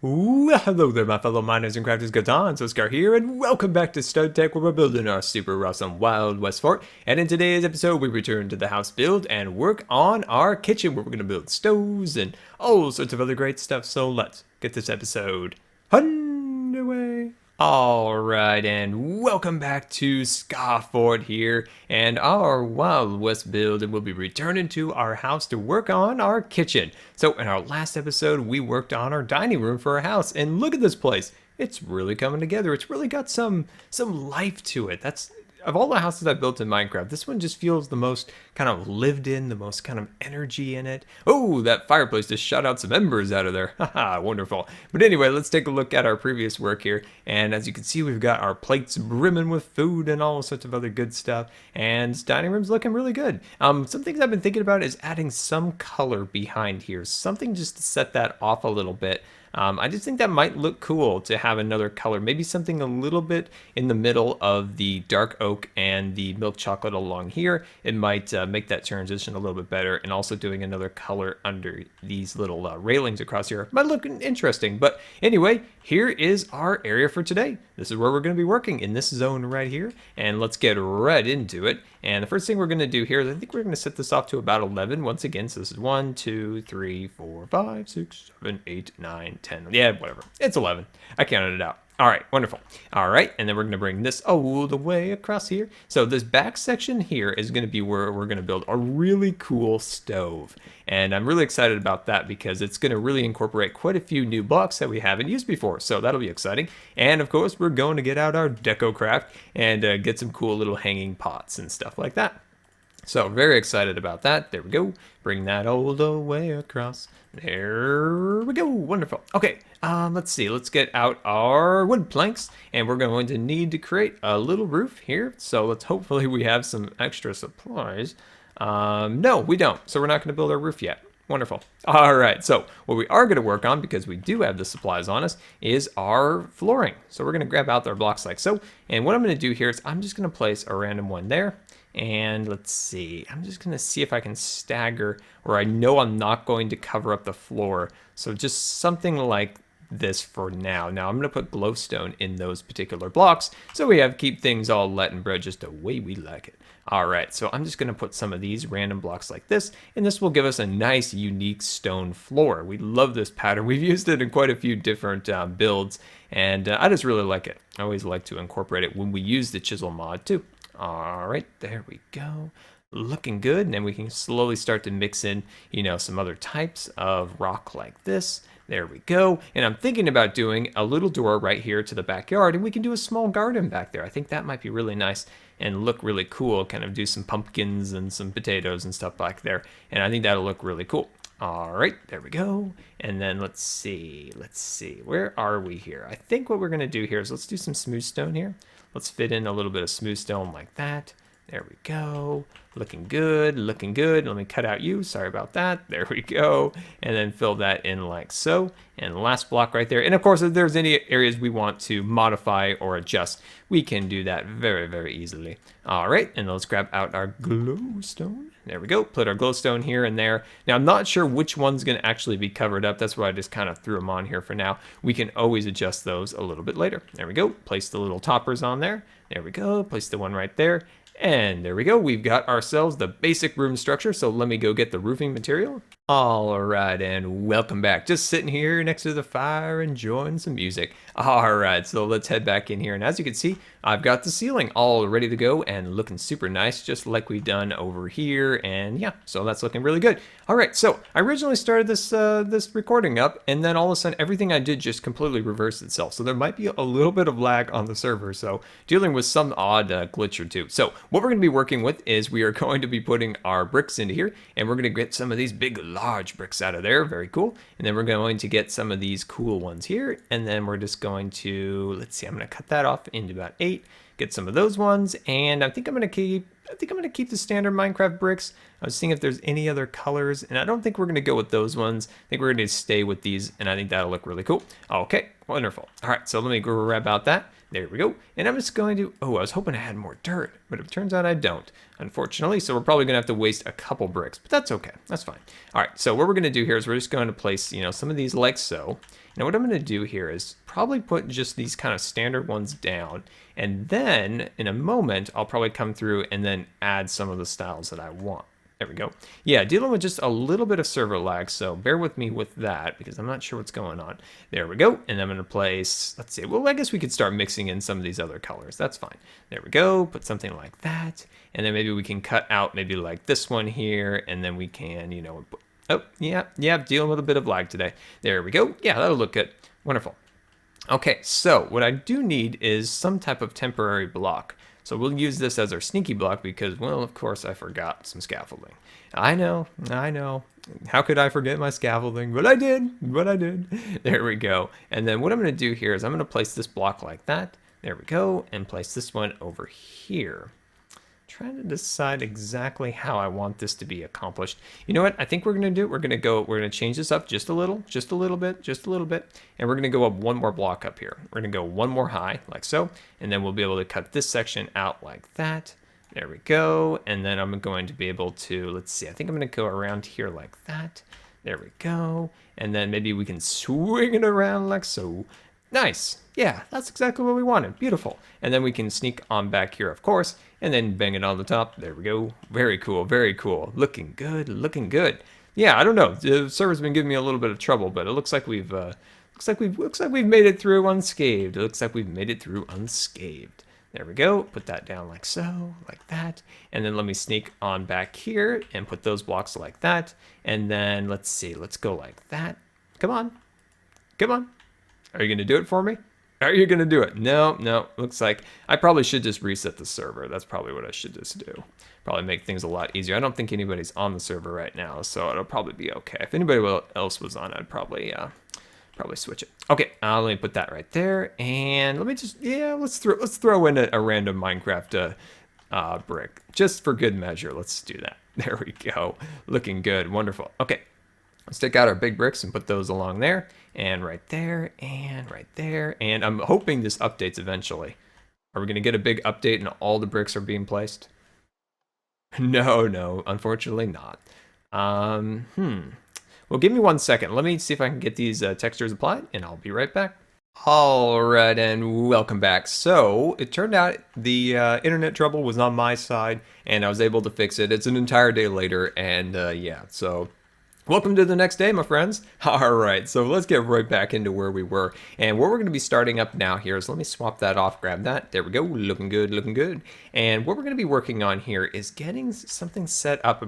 Well, hello there, my fellow miners and crafters. GoodTimesWithScar here, and welcome back to StudTech, where we're building our super awesome Wild West fort. And in today's episode, we return to the house build and work on our kitchen, where we're going to build stoves and all sorts of other great stuff. So let's get this episode underway. Alright, and welcome back to Scar Fort here, and our Wild West build, and we'll be returning to our house to work on our kitchen. So in our last episode, we worked on our dining room for our house, and look at this place. It's really coming together. It's really got some life to it. That's, of all the houses I've built in Minecraft, this one just feels the most kind of lived in, the most kind of energy in it. Oh, that fireplace just shot out some embers out of there. Haha, wonderful. But anyway, let's take a look at our previous work here. And as you can see, we've got our plates brimming with food and all sorts of other good stuff. And this dining room's looking really good. Some things I've been thinking about is adding some color behind here. Something just to set that off a little bit. I just think that might look cool to have another color, maybe something a little bit in the middle of the dark oak and the milk chocolate along here. It might make that transition a little bit better, and also doing another color under these little railings across here might look interesting. But anyway, here is our area for today. This is where we're going to be working, in this zone right here, and let's get right into it. And the first thing we're going to do here is I think we're going to set this off to about 11 once again. So this is 1, 2, 3, 4, 5, 6, 7, 8, 9, 10. Yeah, whatever. It's 11. I counted it out. All right, wonderful. All right, and then we're going to bring this all the way across here. So this back section here is going to be where we're going to build a really cool stove. And I'm really excited about that because it's going to really incorporate quite a few new blocks that we haven't used before. So that'll be exciting. And of course, we're going to get out our deco craft and get some cool little hanging pots and stuff like that. So very excited about that. There we go. Bring that all the way across. There we go. Wonderful. Okay, let's see. Let's get out our wood planks, and we're going to need to create a little roof here. So let's hopefully we have some extra supplies. No, we don't. So we're not going to build our roof yet. Wonderful. All right, so what we are going to work on, because we do have the supplies on us, is our flooring. So we're going to grab out our blocks like so. And what I'm going to do here is I'm just going to place a random one there. And let's see, I'm just going to see if I can stagger, or I know I'm not going to cover up the floor. So just something like this for now. Now I'm going to put glowstone in those particular blocks, so we have keep things all let and bread just the way we like it. All right, so I'm just going to put some of these random blocks like this, and this will give us a nice unique stone floor. We love this pattern. We've used it in quite a few different builds, and I just really like it. I always like to incorporate it when we use the chisel mod too. All right, there we go. Looking good. And then we can slowly start to mix in, you know, some other types of rock like this. There we go. And I'm thinking about doing a little door right here to the backyard, and we can do a small garden back there. I think that might be really nice and look really cool. Kind of do some pumpkins and some potatoes and stuff back there. And I think that'll look really cool. All right, there we go. And then let's see, where are we here? I think what we're going to do here is let's do some smooth stone here. Let's fit in a little bit of smooth stone like that. There we go. Looking good, looking good. Let me cut out you. Sorry about that. There we go. And then fill that in like so. And the last block right there. And of course, if there's any areas we want to modify or adjust, we can do that very, very easily. All right, and let's grab out our glowstone. There we go. Put our glowstone here and there. Now, I'm not sure which one's going to actually be covered up. That's why I just kind of threw them on here for now. We can always adjust those a little bit later. There we go. Place the little toppers on there. There we go. Place the one right there. And there we go. We've got ourselves the basic room structure. So let me go get the roofing material. All right, and welcome back. Just sitting here next to the fire enjoying some music. All right, so let's head back in here. And as you can see, I've got the ceiling all ready to go and looking super nice, just like we've done over here. And yeah, so that's looking really good. All right, so I originally started this recording up, and then all of a sudden everything I did just completely reversed itself. So there might be a little bit of lag on the server. So dealing with some odd glitch or two. So what we're going to be working with is we are going to be putting our bricks into here, and we're going to get some of these big large bricks out of there. Very cool. And then we're going to get some of these cool ones here, and then we're just going to, let's see, I'm going to cut that off into about 8, get some of those ones, and I think I'm going to keep the standard Minecraft bricks. I was seeing if there's any other colors, and I don't think we're going to go with those ones. I think we're going to stay with these, and I think that'll look really cool. Okay, wonderful. All right, so let me grab out that. There we go. And I'm just going to, I was hoping I had more dirt, but it turns out I don't, unfortunately. So we're probably going to have to waste a couple bricks, but that's okay. That's fine. All right, so what we're going to do here is we're just going to place, some of these like so. Now what I'm going to do here is probably put just these kind of standard ones down, and then in a moment I'll probably come through and then add some of the styles that I want. There we go. Yeah, dealing with just a little bit of server lag, so bear with me with that because I'm not sure what's going on. There we go, and I'm going to place, let's see, well, I guess we could start mixing in some of these other colors. That's fine. There we go, put something like that, and then maybe we can cut out maybe like this one here, and then we can, you know, oh, yeah, dealing with a bit of lag today. There we go. Yeah, that'll look good. Wonderful. Okay, so what I do need is some type of temporary block. So we'll use this as our sneaky block because, well, of course I forgot some scaffolding. I know. How could I forget my scaffolding? But I did. There we go. And then what I'm going to do here is I'm going to place this block like that. There we go. And place this one over here. Trying to decide exactly how I want this to be accomplished. You know what? I think we're going to do? We're going to change this up just a little bit. And we're going to go up one more block up here. We're going to go one more high like so. And then we'll be able to cut this section out like that. There we go. And then I'm going to be able to, let's see, I think I'm going to go around here like that. There we go. And then maybe we can swing it around like so. Nice. Yeah, that's exactly what we wanted. Beautiful. And then we can sneak on back here, of course, and then bang it on the top. There we go. Very cool. Looking good. Yeah, I don't know. The server's been giving me a little bit of trouble, but it looks like we've made it through unscathed. There we go. Put that down like so, like that. And then let me sneak on back here and put those blocks like that. And then let's see. Let's go like that. Come on. Are you going to do it for me? Are you going to do it? No. Looks like I probably should just reset the server. That's probably what I should just do. Probably make things a lot easier. I don't think anybody's on the server right now, so it'll probably be okay. If anybody else was on, I'd probably switch it. Okay, let me put that right there, and let me just let's throw in a random Minecraft brick just for good measure. Let's do that. There we go. Looking good. Wonderful. Okay. Let's take out our big bricks and put those along there, and right there, and right there, and I'm hoping this updates eventually. Are we going to get a big update and all the bricks are being placed? No, unfortunately not. Well, give me 1 second. Let me see if I can get these textures applied, and I'll be right back. All right, and welcome back. So it turned out the internet trouble was on my side, and I was able to fix it. It's an entire day later, and yeah, so welcome to the next day, my friends. All right, so let's get right back into where we were. And what we're going to be starting up now here is, let me swap that off, grab that. There we go, looking good. And what we're going to be working on here is getting something set up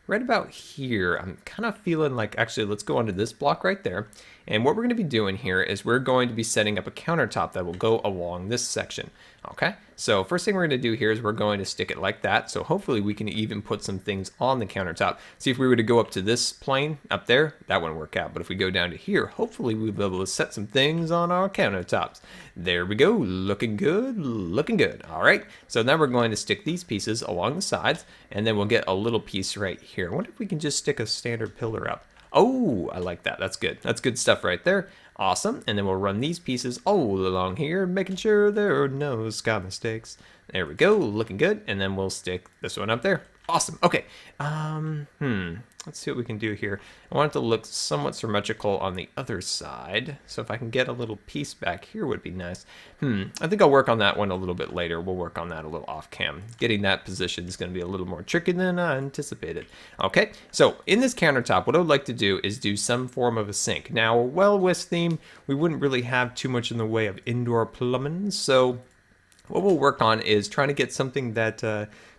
right about here. I'm kind of feeling like, actually, let's go onto this block right there. And what we're going to be doing here is we're going to be setting up a countertop that will go along this section. Okay, so first thing we're going to do here is we're going to stick it like that. So hopefully we can even put some things on the countertop. See, if we were to go up to this plane up there, that wouldn't work out. But if we go down to here, hopefully we'll be able to set some things on our countertops. There we go, looking good. All right, so now we're going to stick these pieces along the sides, and then we'll get a little piece right here. I wonder if we can just stick a standard pillar up. Oh, I like that. That's good. That's good stuff right there. Awesome. And then we'll run these pieces all along here, making sure there are no sky mistakes. There we go. Looking good. And then we'll stick this one up there. Awesome. Okay. Let's see what we can do here. I want it to look somewhat symmetrical on the other side. So if I can get a little piece back here would be nice. I think I'll work on that one a little bit later. We'll work on that a little off cam. Getting that position is going to be a little more tricky than I anticipated. Okay, so in this countertop, what I would like to do is do some form of a sink. Now, well, West theme, we wouldn't really have too much in the way of indoor plumbing, so what we'll work on is trying to get something that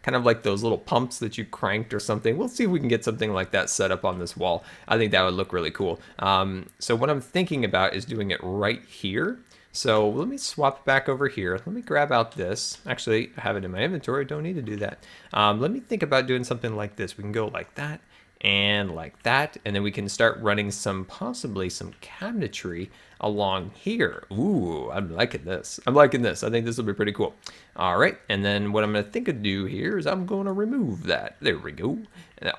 kind of like those little pumps that you cranked or something. We'll see if we can get something like that set up on this wall. I think that would look really cool. So what I'm thinking about is doing it right here. So let me swap back over here. Let me grab out this. Actually, I have it in my inventory. Don't need to do that. Let me think about doing something like this. We can go like that and like that, and then we can start running possibly some cabinetry along here. Ooh, I'm liking this. I think this will be pretty cool. All right, and then what I'm gonna think of do here is I'm gonna remove that. There we go.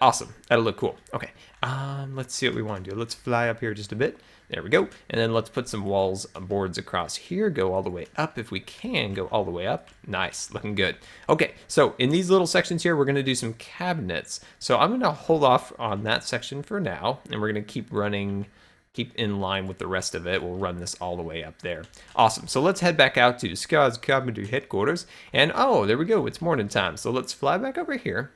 Awesome, that'll look cool. Okay, let's see what we want to do. Let's fly up here just a bit. There we go. And then let's put some boards across here, go all the way up if we can, go all the way up. Nice, looking good. Okay, so in these little sections here, we're gonna do some cabinets. So I'm gonna hold off on that section for now, and we're gonna keep running keep in line with the rest of it. We'll run this all the way up there. Awesome. So let's head back out to Scar's Carpentry headquarters. And oh, there we go. It's morning time. So let's fly back over here.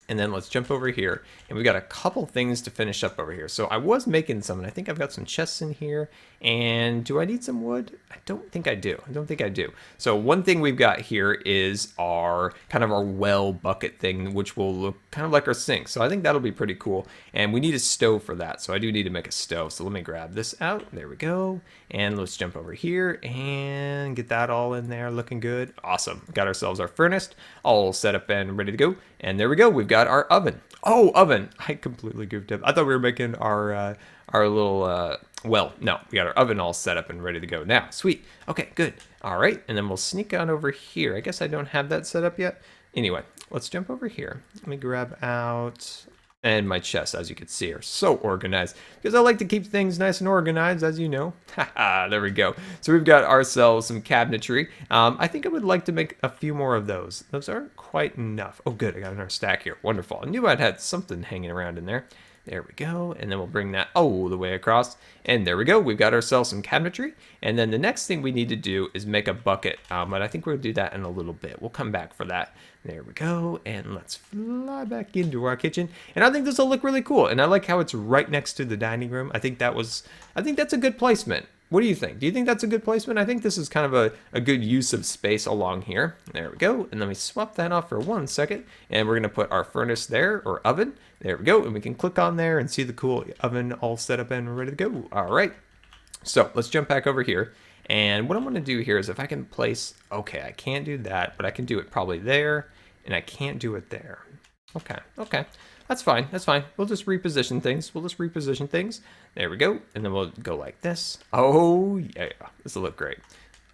And then let's jump over here, and we've got a couple things to finish up over here. So I was making some, and I think I've got some chests in here. And do I need some wood? I don't think I do. So one thing we've got here is our kind of our well bucket thing, which will look kind of like our sink. So I think that'll be pretty cool. And we need a stove for that. So I do need to make a stove. So let me grab this out. There we go. And let's jump over here and get that all in there looking good. Awesome. Got ourselves our furnace all set up and ready to go. And there we go. We've got our oven. Oh, oven. I completely goofed up. I thought we were making our little, well, no, we got our oven all set up and ready to go now. Sweet. Okay, good. All right. And then we'll sneak on over here. I guess I don't have that set up yet. Anyway, let's jump over here. Let me grab out, and my chests, as you can see, are so organized because I like to keep things nice and organized, as you know. Haha, there we go. So we've got ourselves some cabinetry. I think I would like to make a few more of those. Those aren't quite enough. Oh, good. I got another stack here. Wonderful. I knew I'd had something hanging around in there. There we go. And then we'll bring that all the way across. And there we go. We've got ourselves some cabinetry. And then the next thing we need to do is make a bucket. But I think we'll do that in a little bit. We'll come back for that. There we go. And let's fly back into our kitchen. And I think this will look really cool. And I like how it's right next to the dining room. I think that's a good placement. What do you think? Do you think that's a good placement? I think this is kind of a good use of space along here. There we go. And let me swap that off for 1 second. And we're going to put our furnace there, or oven. There we go. And we can click on there and see the cool oven all set up and ready to go. All right. So let's jump back over here. And what I'm going to do here is if I can place, okay, I can't do that, but I can do it probably there, and I can't do it there. Okay. That's fine. We'll just reposition things. There we go. And then we'll go like this. Oh, yeah. This will look great.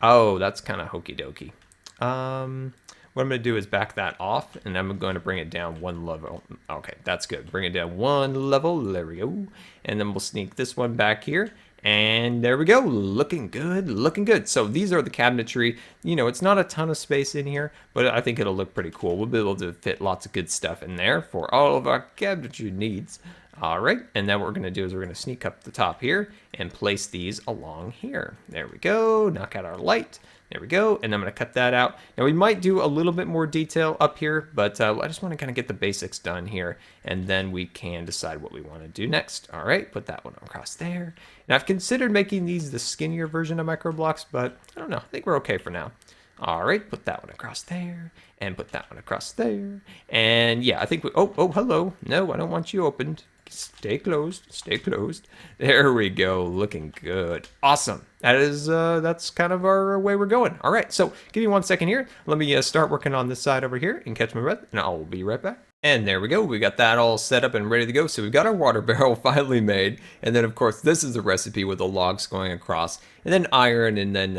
Oh, that's kind of hokey dokey. What I'm going to do is back that off, and I'm going to bring it down 1 level. Okay, that's good. Bring it down 1 level. There we go. And then we'll sneak this one back here. And there we go. Looking good. So these are the cabinetry. You know, it's not a ton of space in here, but I think it'll look pretty cool. We'll be able to fit lots of good stuff in there for all of our cabinetry needs. All right, and then what we're going to do is we're going to sneak up the top here and place these along here. There we go. Knock out our light. There we go, and I'm going to cut that out. Now, we might do a little bit more detail up here, but I just want to kind of get the basics done here, and then we can decide what we want to do next. All right, put that one across there. And I've considered making these the skinnier version of microblocks, but I don't know. I think we're okay for now. All right, put that one across there, and put that one across there. And yeah, I think we, oh, hello. No, I don't want you opened. Stay closed. There we go. Looking good. Awesome. That's kind of our way we're going. All right. So give me 1 second here. Let me start working on this side over here and catch my breath, and I'll be right back. And there we go. We got that all set up and ready to go. So we've got our water barrel finally made. And then, of course, this is a recipe with the logs going across. And then iron, and then,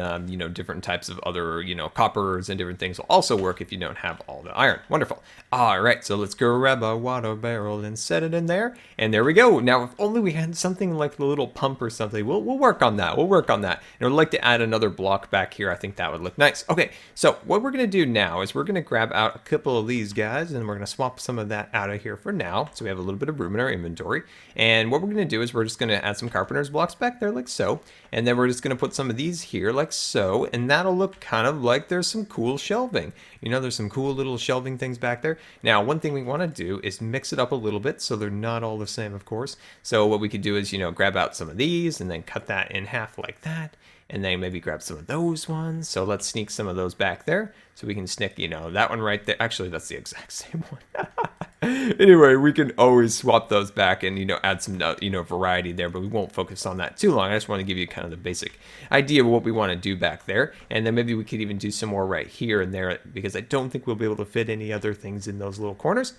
different types of other, coppers and different things will also work if you don't have all the iron. Wonderful. All right, so let's go grab a water barrel and set it in there. And there we go. Now, if only we had something like the little pump or something, we'll work on that. And I'd like to add another block back here. I think that would look nice. Okay, so what we're going to do now is we're going to grab out a couple of these guys, and we're going to swap some of that out of here for now. So we have a little bit of room in our inventory. And what we're going to do is we're just going to add some carpenter's blocks back there like so. And then we're just going to put some of these here like so. And that'll look kind of like there's some cool shelving. There's some cool little shelving things back there. Now, one thing we want to do is mix it up a little bit so they're not all the same, of course. So what we could do is, grab out some of these and then cut that in half like that. And then maybe grab some of those ones. So let's sneak some of those back there. So we can sneak, that one right there. Actually, that's the exact same one. Anyway, we can always swap those back and, add some, variety there. But we won't focus on that too long. I just want to give you kind of the basic idea of what we want to do back there. And then maybe we could even do some more right here and there, because I don't think we'll be able to fit any other things in those little corners.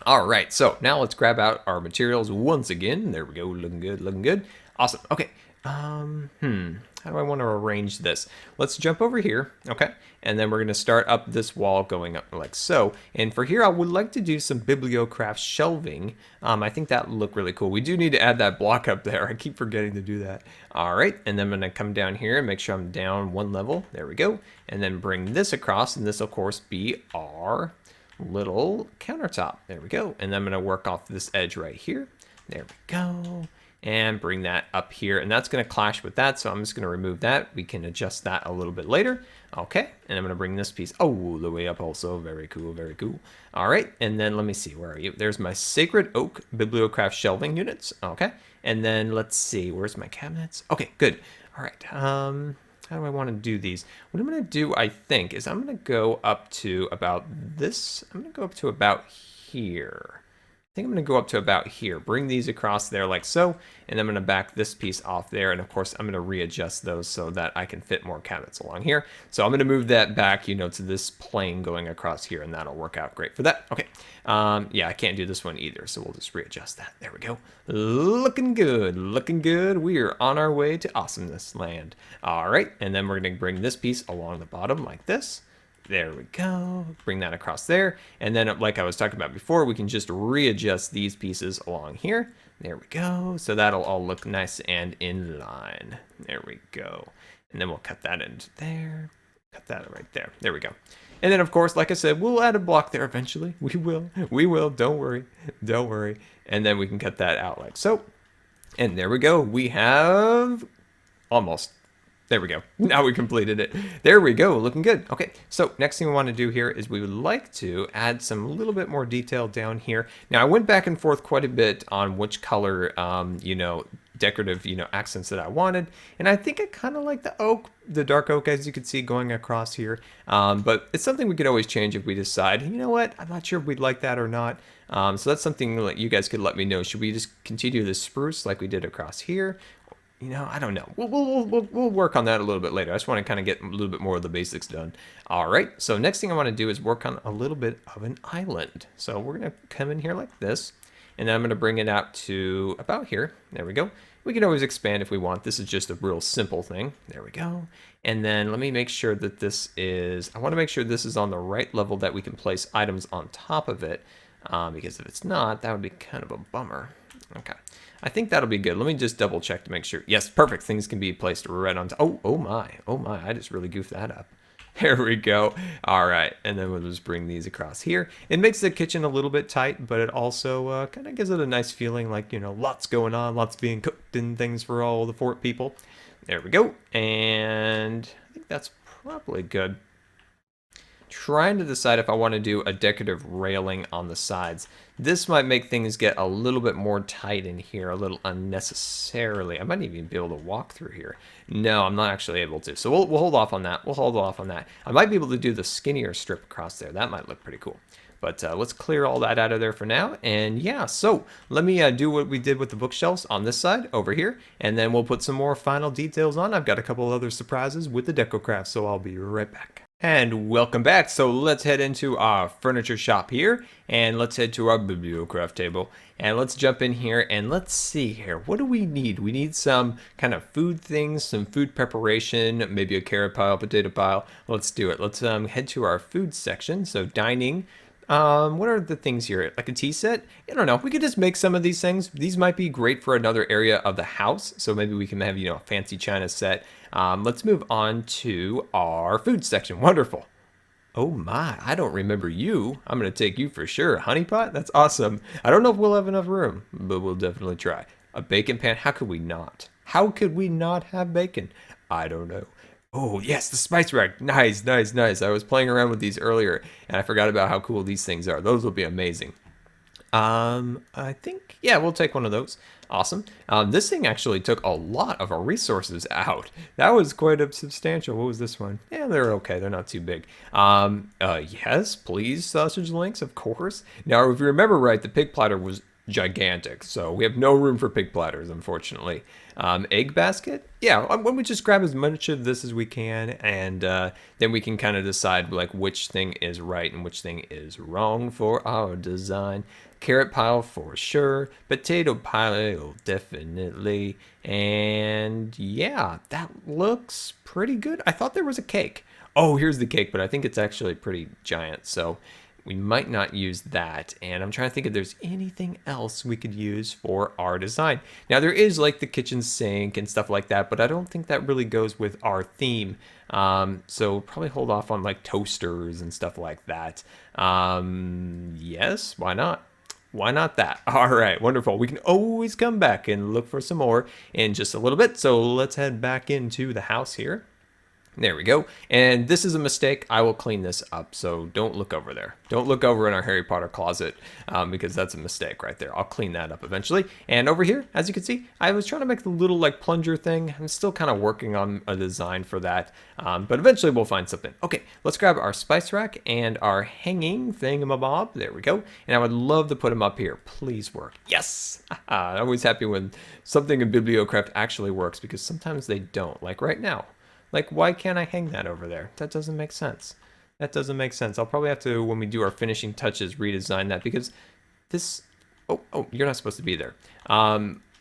All right, so now let's grab out our materials once again. There we go. Looking good. Awesome. Okay. How do I want to arrange this? Let's jump over here, okay? And then we're going to start up this wall going up like so. And for here, I would like to do some Bibliocraft shelving. I think that would look really cool. We do need to add that block up there. I keep forgetting to do that. All right, and then I'm going to come down here and make sure I'm down 1 level. There we go. And then bring this across, and this, of course, be our little countertop. There we go. And then I'm going to work off this edge right here. There we go. and bring that up here. And that's going to clash with that, so I'm just going to remove that. We can adjust that a little bit later. Okay, and I'm going to bring this piece all the way up also. Very cool, very cool. All right, and then let me see, where are you? There's my Sacred Oak Bibliocraft shelving units. Okay, and then let's see, where's my cabinets? Okay, good. All right, how do I want to do these? What I'm going to do, I think, is I'm going to go up to about this. I'm going to go up to about here. I think I'm going to go up to about here, bring these across there like so, and I'm going to back this piece off there, and of course I'm going to readjust those so that I can fit more cabinets along here. So I'm going to move that back, you know, to this plane going across here, and that'll work out great for that. Okay, yeah, I can't do this one either, so we'll just readjust that. There we go. Looking good, looking good. We are on our way to awesomeness land. All right, and then we're going to bring this piece along the bottom like this. There we go. Bring that across there. And then, like I was talking about before, we can just readjust these pieces along here. There we go. So that'll all look nice and in line. There we go. And then we'll cut that into there. Cut that right there. There we go. And then, of course, like I said, we'll add a block there eventually. We will. We will. Don't worry. Don't worry. And then we can cut that out like so. And there we go. We have almost. There we go. Now we completed it. There we go. Looking good. Okay, so next thing we want to do here is we would like to add some little bit more detail down here. Now, I went back and forth quite a bit on which color, you know, decorative, you know, accents that I wanted. And I think I kind of like the oak, the dark oak, as you can see going across here. But it's something we could always change if we decide, you know what, I'm not sure if we'd like that or not. So that's something that you guys could let me know. Should we just continue the spruce like we did across here? You know, I don't know. We'll work on that a little bit later. I just want to kind of get a little bit more of the basics done. All right. So next thing I want to do is work on a little bit of an island. So we're going to come in here like this. And then I'm going to bring it out to about here. There we go. We can always expand if we want. This is just a real simple thing. There we go. And then let me make sure that this is, I want to make sure this is on the right level that we can place items on top of it. Because if it's not, that would be kind of a bummer. Okay. I think that'll be good. Let me just double check to make sure. Yes, perfect. Things can be placed right on top. Oh my. I just really goofed that up. There we go. All right, and then we'll just bring these across here. It makes the kitchen a little bit tight, but it also kind of gives it a nice feeling like, you know, lots going on, lots being cooked and things for all the fort people. There we go, and I think that's probably good. Trying to decide if I want to do a decorative railing on the sides. This might make things get a little bit more tight in here, a little unnecessarily. I might even be able to walk through here. No, I'm not actually able to. So we'll hold off on that. We'll hold off on that. I might be able to do the skinnier strip across there. That might look pretty cool. But let's clear all that out of there for now. And yeah, so let me do what we did with the bookshelves on this side over here. And then we'll put some more final details on. I've got a couple other surprises with the deco craft, so I'll be right back. And welcome back. So let's head into our furniture shop here, and let's head to our bibliocraft table, and let's jump in here and let's see here. What do we need? We need some kind of food things, some food preparation, maybe a carrot pile, potato pile. Let's do it. Let's head to our food section. So dining. What are the things here? Like a tea set? I don't know. We could just make some of these things. These might be great for another area of the house. So maybe we can have, you know, a fancy china set. Let's move on to our food section. Wonderful. Oh my, I don't remember you. I'm going to take you for sure. Honey pot? That's awesome. I don't know if we'll have enough room, but we'll definitely try. A bacon pan? How could we not? How could we not have bacon? I don't know. Oh, yes, the spice rack. Nice, nice, nice. I was playing around with these earlier, and I forgot about how cool these things are. Those will be amazing. I think, yeah, we'll take one of those. Awesome. This thing actually took a lot of our resources out. That was quite a substantial. What was this one? Yeah, they're okay. They're not too big. Yes, please, sausage links, of course. Now, if you remember right, the pig platter was gigantic, so we have no room for pig platters, unfortunately. Egg basket? Yeah, when we just grab as much of this as we can, and then we can kind of decide like which thing is right and which thing is wrong for our design. Carrot pile for sure, potato pile definitely, and yeah, that looks pretty good. I thought there was a cake. Oh, here's the cake, but I think it's actually pretty giant, so we might not use that. And I'm trying to think if there's anything else we could use for our design. Now there is like the kitchen sink and stuff like that, but I don't think that really goes with our theme. So we'll probably hold off on like toasters and stuff like that. Yes, why not? Why not that? All right, wonderful. We can always come back and look for some more in just a little bit. So let's head back into the house here. There we go. And this is a mistake. I will clean this up. So don't look over there. Don't look over in our Harry Potter closet because that's a mistake right there. I'll clean that up eventually. And over here, as you can see, I was trying to make the little like plunger thing. I'm still kind of working on a design for that. But eventually we'll find something. Okay, let's grab our spice rack and our hanging thingamabob. There we go. And I would love to put them up here. Please work. Yes. I'm always happy when something in Bibliocraft actually works because sometimes they don't. Like right now. Like, why can't I hang that over there? That doesn't make sense. That doesn't make sense. I'll probably have to, when we do our finishing touches, redesign that because this... Oh, you're not supposed to be there.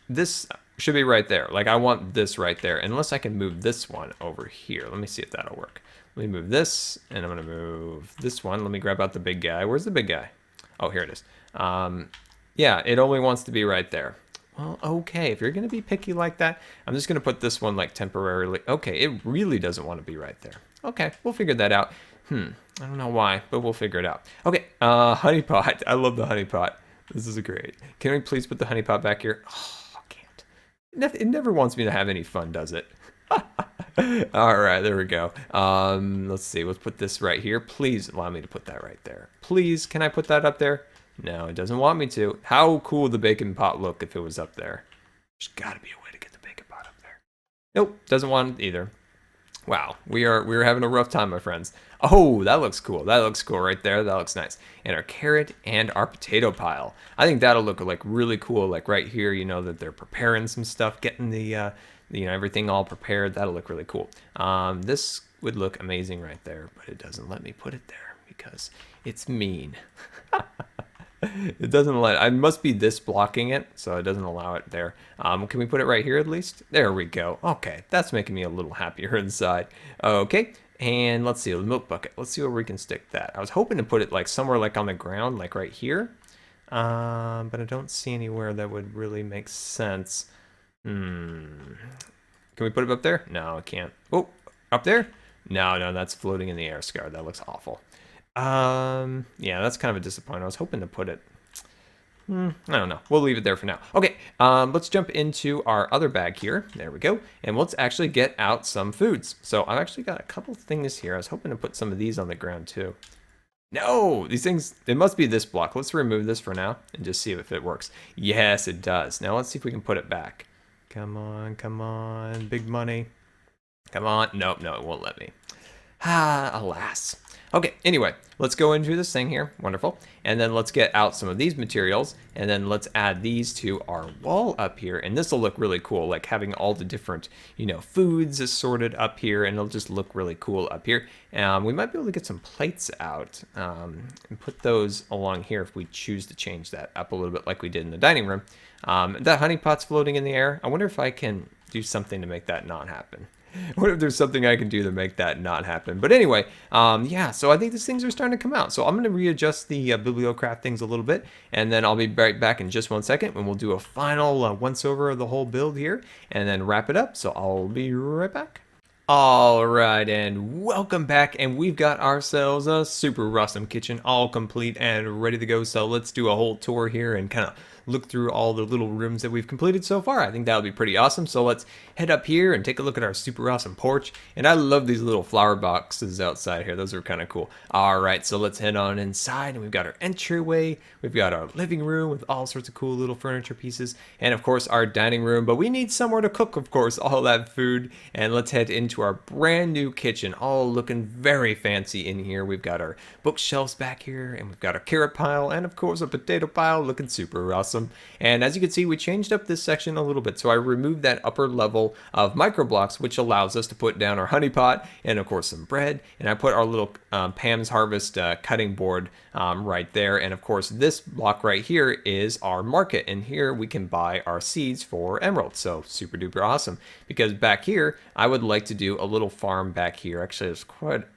This should be right there. Like, I want this right there. Unless I can move this one over here. Let me see if that'll work. Let me move this, and I'm going to move this one. Let me grab out the big guy. Where's the big guy? Oh, here it is. Yeah, it only wants to be right there. Well, okay, if you're going to be picky like that, I'm just going to put this one like temporarily. Okay, it really doesn't want to be right there. Okay, we'll figure that out. I don't know why, but we'll figure it out. Okay, honey pot. I love the honey pot. This is great. Can we please put the honey pot back here? Oh, I can't. It never wants me to have any fun, does it? All right, there we go. Let's see. Let's put this right here. Please allow me to put that right there. Please, can I put that up there? No, it doesn't want me to. How cool would the bacon pot look if it was up there? There's got to be a way to get the bacon pot up there. Nope, doesn't want it either. Wow, we're having a rough time, my friends. Oh, that looks cool. That looks cool right there. That looks nice. And our carrot and our potato pile. I think that'll look like really cool. Like right here, you know that they're preparing some stuff, getting the everything all prepared. That'll look really cool. This would look amazing right there, but it doesn't let me put it there because it's mean. It doesn't let, I must be this blocking it, so it doesn't allow it there. Can we put it right here at least? There we go. Okay, that's making me a little happier inside. Okay, and let's see, the milk bucket. Let's see where we can stick that. I was hoping to put it like somewhere like on the ground, like right here. But I don't see anywhere that would really make sense. Can we put it up there? No, I can't. Oh, up there? No, that's floating in the air, Scar. That looks awful. Yeah, that's kind of a disappointment. I was hoping to put it, I don't know. We'll leave it there for now. Okay, let's jump into our other bag here. There we go. And let's actually get out some foods. So I've actually got a couple things here. I was hoping to put some of these on the ground too. No, these things, it must be this block. Let's remove this for now and just see if it works. Yes, it does. Now let's see if we can put it back. Come on, big money. Come on. No, it won't let me. Alas. Okay, anyway, let's go into this thing here. Wonderful. And then let's get out some of these materials. And then let's add these to our wall up here. And this will look really cool, like having all the different, foods assorted up here. And it'll just look really cool up here. We might be able to get some plates out and put those along here if we choose to change that up a little bit like we did in the dining room. That honey pot's floating in the air. I wonder if I can do something to make that not happen. What if there's something I can do to make that not happen? But anyway, yeah, so I think these things are starting to come out. So I'm going to readjust the Bibliocraft things a little bit, and then I'll be right back in just 1 second when we'll do a final once-over of the whole build here, and then wrap it up. So I'll be right back. All right, and welcome back, and we've got ourselves a super awesome kitchen all complete and ready to go. So let's do a whole tour here and kind of look through all the little rooms that we've completed so far. I think that'll be pretty awesome. So let's head up here and take a look at our super awesome porch. And I love these little flower boxes outside here. Those are kind of cool. All right, so let's head on inside, and we've got our entryway. We've got our living room with all sorts of cool little furniture pieces, and of course our dining room. But we need somewhere to cook, of course, all that food. And let's head into our brand new kitchen, all looking very fancy in here. We've got our bookshelves back here, and we've got our carrot pile, and of course a potato pile looking super awesome. And as you can see, we changed up this section a little bit. So I removed that upper level of micro blocks, which allows us to put down our honey pot and of course some bread. And I put our little Pam's Harvest cutting board right there. And of course this block right here is our market, and here we can buy our seeds for emeralds. So super duper awesome, because back here I would like to do a little farm back here. Actually,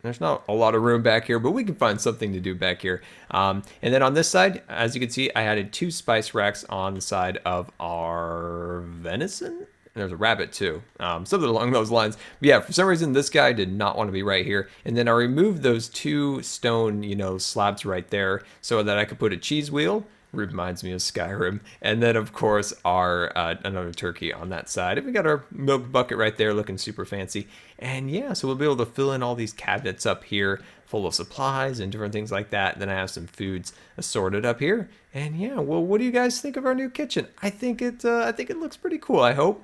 there's not a lot of room back here, but we can find something to do back here. And then on this side, as you can see, I added 2 spice racks on the side of our venison. And there's a rabbit too, something along those lines. But yeah, for some reason this guy did not want to be right here. And then I removed those 2 stone, slabs right there so that I could put a cheese wheel Reminds me of Skyrim. And then of course our another turkey on that side. And we got our milk bucket right there looking super fancy. And yeah, so we'll be able to fill in all these cabinets up here full of supplies and different things like that. Then I have some foods assorted up here. And yeah, well, what do you guys think of our new kitchen? I think it looks pretty cool. I hope.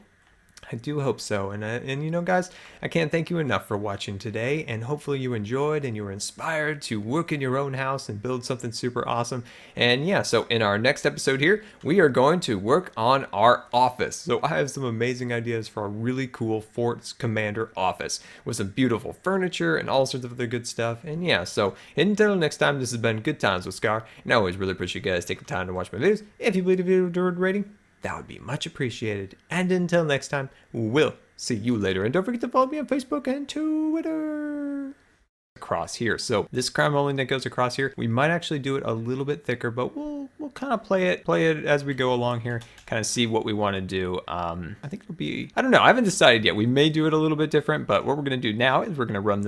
I do hope so. And you know, guys, I can't thank you enough for watching today. And hopefully you enjoyed and you were inspired to work in your own house and build something super awesome. And yeah, so in our next episode here, we are going to work on our office. So I have some amazing ideas for a really cool Forts Commander office with some beautiful furniture and all sorts of other good stuff. And yeah, so until next time, this has been Good Times with Scar. And I always really appreciate you guys taking time to watch my videos. If you believe the video deserved rating, that would be much appreciated. And until next time, we'll see you later. And don't forget to follow me on Facebook and Twitter. Across here. So this crime rolling that goes across here, we might actually do it a little bit thicker, but we'll kind of play it as we go along here, kind of see what we want to do. I think it'll be, I don't know, I haven't decided yet. We may do it a little bit different, but what we're going to do now is we're going to run this